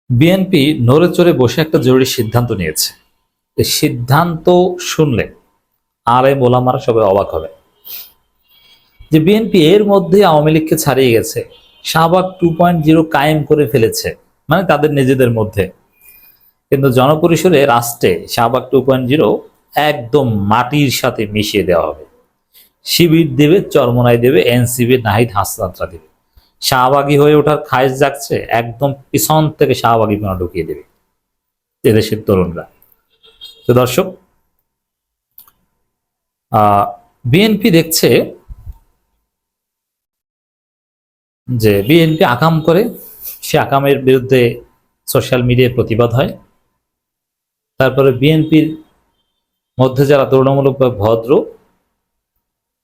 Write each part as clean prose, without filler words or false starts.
BNP নড়ে চড়ে বসে একটা জরুরি সিদ্ধান্ত নিয়েছে। এই সিদ্ধান্ত শুনলে আলেম ওলামারা সবাই অবাক হবে যে বিএনপি এর মধ্যে আওয়ামী লীগকে ছাড়িয়ে গেছে, শাহবাগ 2.0 কায়েম করে ফেলেছে, মানে তাদের নিজেদের মধ্যে। কিন্তু জনপরিসরে রাষ্ট্রে শাহবাগ 2.0 একদম মাটির সাথে মিশিয়ে দেওয়া হবে। শিবির দেবে, চরমোনাই দেবে, এনসিবি নাহিদ হাসনাতরা দেবে। শাহবাগী হয়ে ওঠার খায়েশ জাগছে, একদম পিছন থেকে শাহবাগী পোনা ঢুকিয়ে দেবে এদেশের তরুণরা। তো দর্শক, বিএনপি দেখছে যে বিএনপি আকাম করে, সে আকামের বিরুদ্ধে সোশ্যাল মিডিয়ায় প্রতিবাদ হয়। তারপরে বিএনপির মধ্যে যারা তুলনামূলক বা ভদ্র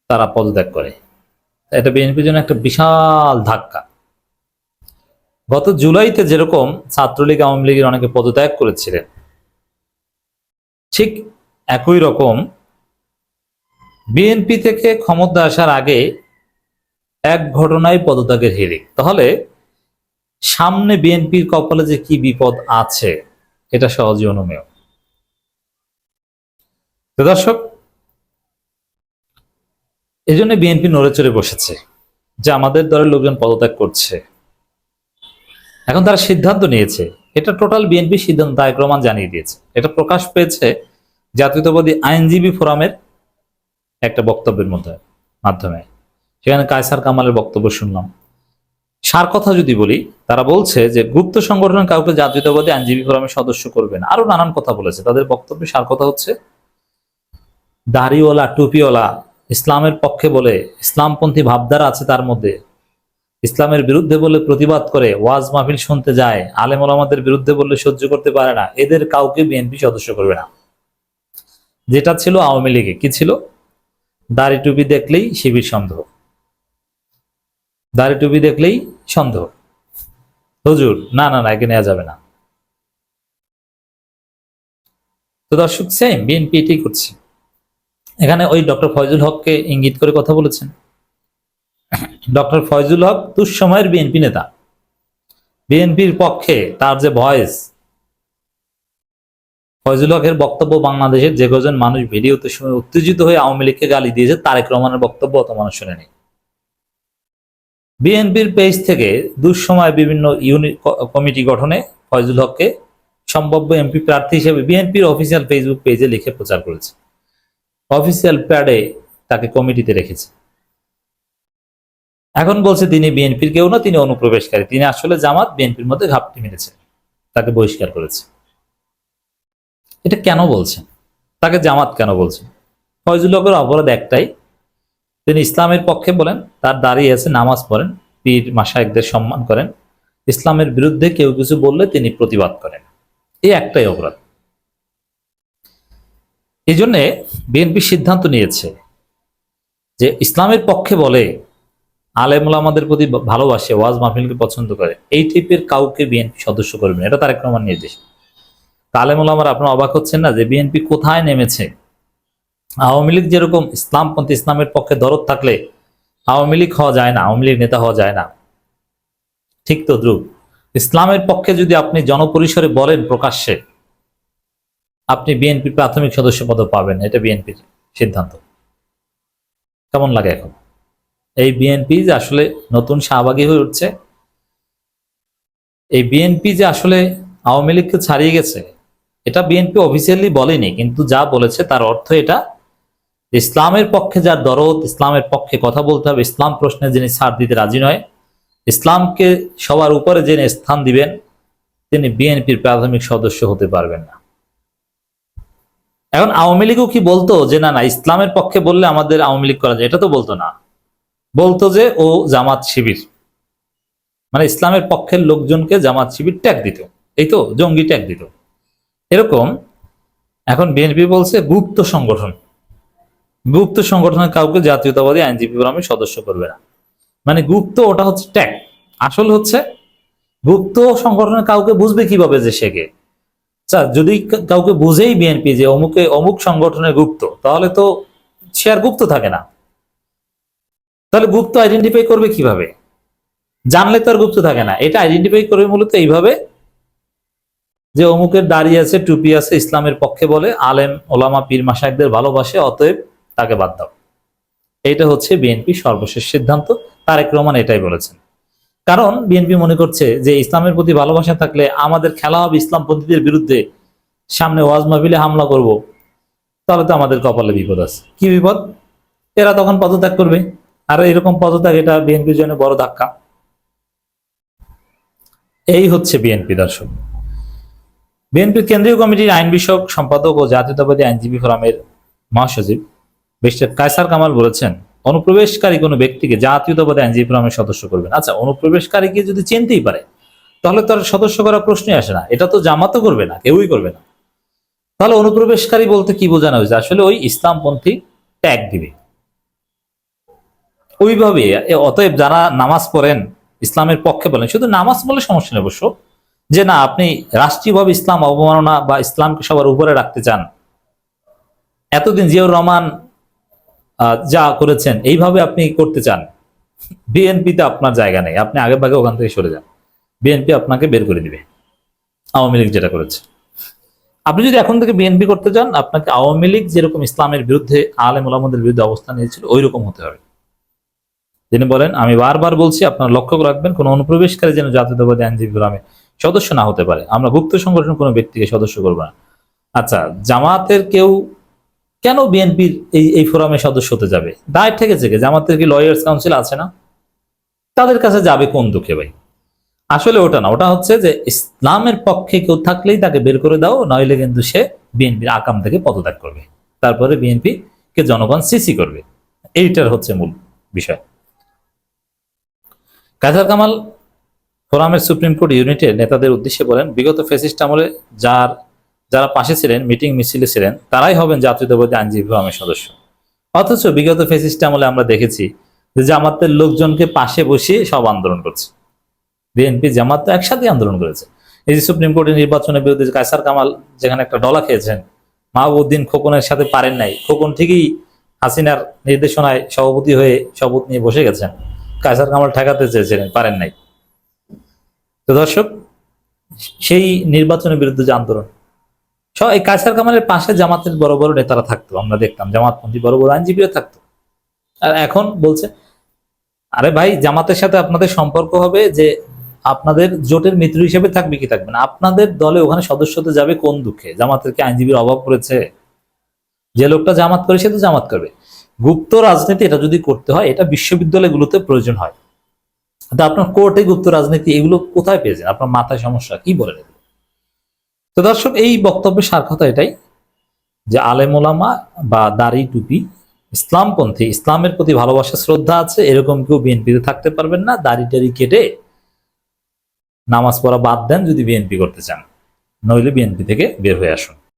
তারা পদত্যাগ করে। এটা বিএনপির জন্য একটা বিশাল ধাক্কা। গত জুলাইতে যেরকম ছাত্রলীগ আওয়ামী লীগের অনেকে পদত্যাগ করেছিলেন, ঠিক একই রকম বিএনপি থেকে ক্ষমতা আসার আগে এক ঘটনায় পদত্যাগের হিড়িক। তাহলে সামনে বিএনপির কপালে যে কি বিপদ আছে এটা সহজে অনুমেয়। তো দর্শক, এই জন্য বিএনপি নড়ে চড়ে বসেছে যে আমাদের দলের লোকজন পদত্যাগ করছে। এখন তারা সিদ্ধান্ত নিয়েছে, এটা টোটাল বিএনপি সিদ্ধান্ত দায়ক্রমান জানিয়ে দিয়েছে। এটা প্রকাশ পেয়েছে জাতীয়তাবাদী আইনজীবী ফোরামের একটা বক্তব্যের মাধ্যমে। সেখানে কায়সার কামালের বক্তব্য শুনলাম। সার কথা যদি বলি, তারা বলছে যে গুপ্ত সংগঠন কাউকে জাতীয়তাবাদী আইনজীবী ফোরামের সদস্য করবে না, আরো নানান কথা বলেছে। তাদের বক্তব্যে সার কথা হচ্ছে, দাড়িওয়ালা টুপিওয়ালা ইসলামের পক্ষে বলে, ইসলামপন্থী ভাবধারা আছে তার মধ্যে, ইসলামের বিরুদ্ধে বলে প্রতিবাদ করে, ওয়াজ মাহফিল শুনতে যায়, আলেম ওলামাদের বিরুদ্ধে বললে সহ্য করতে পারে না, এদের কাউকে বিএনপি সদস্য করবে না। যেটা ছিল আওয়ামী লীগে কি ছিল, দাড়ি টুপি দেখলেই শিবির সন্দেহ, দাড়ি টুপি দেখলেই সন্দেহ, হুজুর না না না একে নেওয়া যাবে না। তো দর্শক, সেম বিএনপি এটাই করছে। এখানে ওই ডক্টর ফয়জুল হককে ইঙ্গিত করে কথা বলেছেন। ডক্টর ফয়জুল হক দুঃসময়ের বিএনপি নেতা, বিএনপির পক্ষে তার যে ভয়েস। ফয়জুল হকের বক্তব্য বাংলাদেশের যে কজন মানুষ ভিডিওতে শুনে উত্তেজিত হয়ে আওয়ামী লীগকে গালি দিয়েছে, তারেক রহমানের বক্তব্য অত মানুষ শুনেনি। বিএনপির পেজ থেকে দুঃসময় বিভিন্ন ইউনিট কমিটি গঠনে ফয়জুল হককে সম্ভাব্য এমপি প্রার্থী হিসেবে বিএনপির অফিসিয়াল ফেসবুক পেজে লিখে প্রচার করেছে। অফিসিয়াল প্যাডে তাকে কমিটিতে রেখেছে। এখন বলছে তিনি বিএনপির কেউ না, তিনি অনুপ্রবেশকারী, তিনি আসলে জামাত, বিএনপির মধ্যে ঘাপটি মেরেছে, তাকে বহিষ্কার করেছে। এটা কেন বলছেন? তাকে জামাত কেন বলছেন? ফয়জুল হকের অপরাধ একটাই, তিনি ইসলামের পক্ষে বলেন, তার দাঁড়িয়ে আছে, নামাজ পড়েন, পীর মাশায়েখদের সম্মান করেন, ইসলামের বিরুদ্ধে কেউ কিছু বললে তিনি প্রতিবাদ করেন। এই একটাই অপরাধ। এই জন্যে বিএনপি সিদ্ধান্ত নিয়েছে যে ইসলামের পক্ষে বলে, আলেম ওলামাদের প্রতি ভালোবাসে, ওয়াজ মাহফিলকে পছন্দ করে, এই টাইপের কাউকে বিএনপি সদস্য করবেন। এটা তারেক রহমান নির্দেশ। আলেম ওলামারা আপনারা অবাক হচ্ছেন না যে বিএনপি কোথায় নেমেছে? আওয়ামী লীগ যেরকম ইসলামপন্থী, ইসলামের পক্ষে দরদ থাকলে আওয়ামী লীগ হওয়া যায় না, আওয়ামী লীগ নেতা হওয়া যায় না, ঠিক তো ধ্রুব? ইসলামের পক্ষে যদি আপনি জনপরিসরে বলেন প্রকাশ্যে, আপনি বিএনপির প্রাথমিক সদস্য পদ পাবেন। এটা বিএনপির সিদ্ধান্ত। কেমন লাগে এখন? এই বিএনপি যে আসলে নতুন শাহবাগী হয়ে উঠছে, এই বিএনপি যে আসলে আওয়ামী লীগকে ছাড়িয়ে গেছে, এটা বিএনপি অফিসিয়ালি বলেনি, কিন্তু যা বলেছে তার অর্থ এটা, ইসলামের পক্ষে যার দরদ, ইসলামের পক্ষে কথা বলতে হবে, ইসলাম প্রশ্নে যিনি ছাড় দিতে রাজি নয়, ইসলামকে সবার উপরে যিনি স্থান দিবেন, তিনি বিএনপির প্রাথমিক সদস্য হতে পারবেন না। এখন আওয়ামী লীগও কি বলতো যে না না ইসলামের পক্ষে বললে আমাদের আওয়ামী লীগ করা যায়? এটা তো বলতো না। বলতো যে ও জামাত শিবির, মানে ইসলামের পক্ষের লোকজনকে জামাত শিবির ট্যাগ দিত, এই তো জঙ্গি ট্যাগ দিত এরকম। এখন বিএনপি বলছে গুপ্ত সংগঠন, গুপ্ত সংগঠনের কাউকে জাতীয়তাবাদী আইনজীবী ফোরামের সদস্য করবে না। মানে গুপ্ত, ওটা হচ্ছে ট্যাগ। আসল হচ্ছে গুপ্ত সংগঠনের কাউকে বুঝবে কিভাবে যে সে কে? যদি কাউকে বুঝেই বিএনপি যে অমুকে অমুক সংগঠনের গুপ্ত, তাহলে তো সে আর গুপ্ত থাকে না। তাহলে গুপ্ত আইডেন্টিফাই করবে কিভাবে? জানলে তো আর গুপ্ত থাকে না। এটা আইডেন্টিফাই করবে মূলত এইভাবে যে অমুকের দাড়ি আছে, টুপি আছে, ইসলামের পক্ষে বলে, আলেম ওলামা পীর মাশায়েখদের ভালোবাসে, অতএব তাকে বাদ দাও। এইটা হচ্ছে বিএনপি সর্বশেষ সিদ্ধান্ত। তারেক রহমান এটাই বলেছেন। কারণ বিএনপি মনে করছে যে ইসলামের প্রতি ভালোবাসা থাকলে আমাদের খেলা হবে ইসলামপন্থীদের বিরুদ্ধে, সামনে ওয়াজ মাহফিলে হামলা করব, তাহলে তো আমাদের কপালে বিপদ আছে। কি বিপদ? এরা তখন পদত্যাগ করবে, আর এরকম পদত্যাগ এটা বিএনপির জন্য বড় ধাক্কা। এই হচ্ছে বিএনপি। দর্শক, বিএনপির কেন্দ্রীয় কমিটির আইন বিষয়ক সম্পাদক ও জাতীয়তাবাদী আইনজীবী ফোরামের মহাসচিব ব্যারিস্টার কায়সার কামাল বলেছেন, অনুপ্রবেশকারী কোনো ব্যক্তিকে জাতীয়তাবাদী আইনজীবী ফোরামের সদস্য করবেন। আচ্ছা, অনুপ্রবেশকারীকে যদি চিনতেই পারে তাহলে তার সদস্য করার প্রশ্নই আসে না। এটা তো জামাতও করবে না, কেউই করবে না। তাহলে অনুপ্রবেশকারী বলতে কি বোঝানো হয়েছে? আসলে ওই ইসলামপন্থী ট্যাগ দিবে ওইভাবে। অতএব যারা নামাজ পড়েন, ইসলামের পক্ষে বলেন, শুধু নামাজ বলে সমস্যা নেই অবশ্য, যে না আপনি রাষ্ট্রীয়ভাবে ইসলাম অবমাননা বা ইসলামকে সবার উপরে রাখতে চান, এতদিন জিয়াউর রহমান যা করেছেন এইভাবে আপনি করতে চান, বিএনপিতে আপনার জায়গা নেই, আপনি আগে ভাগে ওখান থেকে সরে যান, বিএনপি আপনাকে বের করে দিবে। আওয়ামী লীগ যেটা করেছে, আপনি যদি এখন থেকে বিএনপি করতে চান, আপনাকে আওয়ামী লীগ যেরকম ইসলামের বিরুদ্ধে, আলেম ওলামাদের বিরুদ্ধে অবস্থান নিয়েছিল, ওই রকম হতে হবে। তিনি বলেন, আমি বারবার বলছি আপনারা লক্ষ্য রাখবেন, কোন অনুপ্রবেশকারী যেন জাতীয়তাবাদী আইনজীবী ফোরামে সদস্য না হতে পারে। আমরা গুপ্ত সংগঠন কোনো ব্যক্তিকে সদস্য করব না। আচ্ছা, জামাতের কেউ কেন বিএনপির এই ফোরামে সদস্য হতে যাবে? দায় ঠেকেছে কে? জামাতের কি লয়ার্স কাউন্সিল আছে না? তাদের কাছে যাবে কোন দুঃখে ভাই? আসলে ওটা না, ওটা হচ্ছে যে ইসলামের পক্ষে কেউ থাকলেই তাকে বের করে দাও, নইলে কিন্তু সে বিএনপির আকাম থেকে পদত্যাগ করবে, তারপরে বিএনপি কে জনগণ সিসি করবে। এইটার হচ্ছে মূল বিষয়। কায়সার কামাল ফোরামের সুপ্রিম কোর্ট ইউনিটের নেতাদের উদ্দেশ্যে বলেন, বিগত ফ্যাসিস্ট আমলে যারা পাশে ছিলেন, মিটিং মিছিলে ছিলেন, তারাই হবেন জাতীয়তাবাদী আইনজীবী ফোরামের সদস্য। অথচ বিগত ফ্যাসিস্ট আমলে আমরা দেখেছি যে জামাতের লোকজনকে পাশে বসিয়ে সব আন্দোলন করছে। বিএনপি জামাত তো একসাথে আন্দোলন করেছে। এই যে সুপ্রিম কোর্টের নির্বাচনের বিরুদ্ধে কায়সার কামাল যেখানে একটা ডলা খেয়েছেন, মাহবুবউদ্দিন খোকনের সাথে পারেন নাই, খোকন ঠিকই হাসিনার নির্দেশনায় সভাপতি হয়ে শপথ নিয়ে বসে গেছেন, কায়সার কামাল ঠেকাতে চেয়েছিলেন, পারেন নাই। তো দর্শক, সেই নির্বাচনের বিরুদ্ধে যে আন্দোলন, এই কায়সার কামালের পাশে জামাতের বড় বড় নেতারা থাকতো, আমরা দেখতাম জামাতপন্থী বড় বড় আইনজীবীরা থাকতো। আর এখন বলছে, আরে ভাই, জামাতের সাথে আপনাদের সম্পর্ক হবে যে আপনাদের জোটের মিত্র হিসেবে থাকবে কি থাকবে না, আপনাদের দলে ওখানে সদস্য হতে যাবে কোন দুঃখে? জামাতের কি আইনজীবীর অভাব পড়েছে? যে লোকটা জামাত করে সে তো জামাত করবে। গুপ্ত রাজনীতি এটা যদি করতে হয়, এটা বিশ্ববিদ্যালয়গুলোতে প্রয়োজন হয়। তো আপনার কোর্টে গুপ্ত রাজনীতি এগুলো কোথায় পেয়েছেন? আপনার মাথায় সমস্যা কি বলেন এগুলো? তো দর্শক, এই বক্তব্যের সার কথা এটাই যে আলেম ওলামা বা দাড়ি টুপি, ইসলামপন্থী, ইসলামের প্রতি ভালোবাসা শ্রদ্ধা আছে, এরকম কেউ বিএনপিতে থাকতে পারবেন না। দাড়ি টাড়ি কেটে নামাজ পড়া বাদ দেন যদি বিএনপি করতে চান, নইলে বিএনপি থেকে বের হয়ে আসুন।